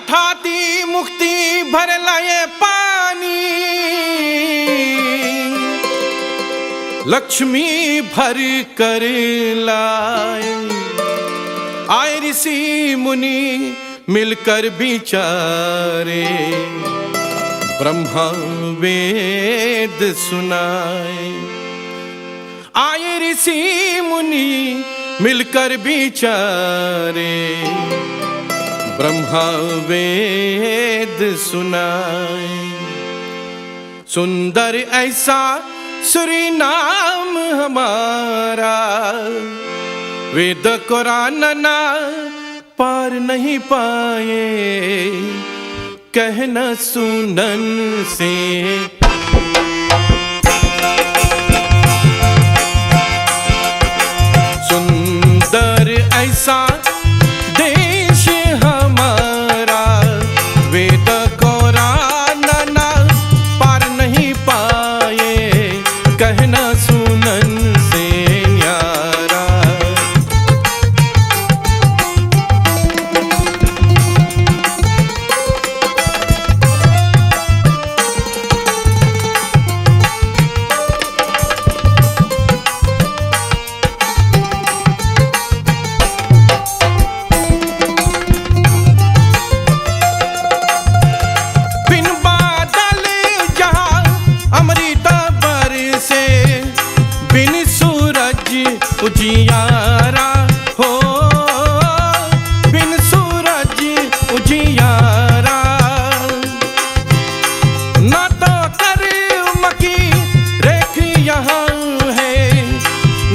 ठाती मुक्ति भर लाए पानी, लक्ष्मी भर कर लाए। आए ऋषि मुनि मिलकर विचारे, ब्रह्मा वेद सुनाए। आए ऋषि मुनि मिलकर विचारे, ब्रह्मा वेद सुनाए। सुंदर ऐसा श्री नाम हमारा, वेद कुरान ना पार नहीं पाए, कहना सुनन से। सुंदर ऐसा देश हमारा, वेद कुरान ना पार नहीं पाए, कहना सुनन से न्यारा। उजियारा हो, बिन सूरज उजियारा, ना तो कर्म की रेख यहाँ है,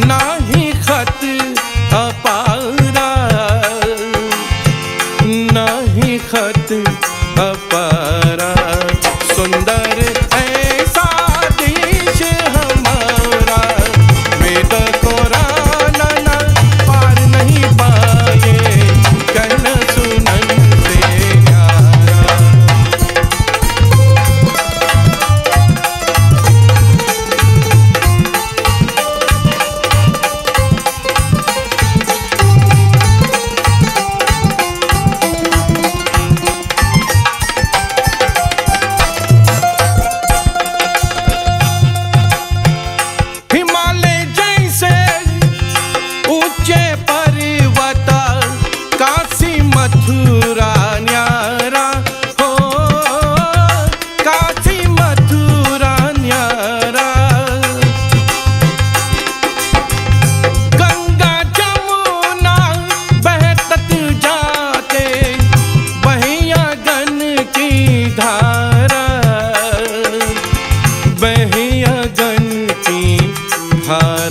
ना ही खत अपारा, ना ही खत अपारा। सुंदर ऐसा देश हमारा, वेद कुरान ना पार नहीं पाए, कहना सुनन से न्यारा। हिमालय जैसे ऊंचे पर्वत, काशी मथुरा न्यारा हो, काशी मथुरा न्यारा। गंगा जमुना बहत जाते, बहिया गन की धारा, बहिया गन की धारा।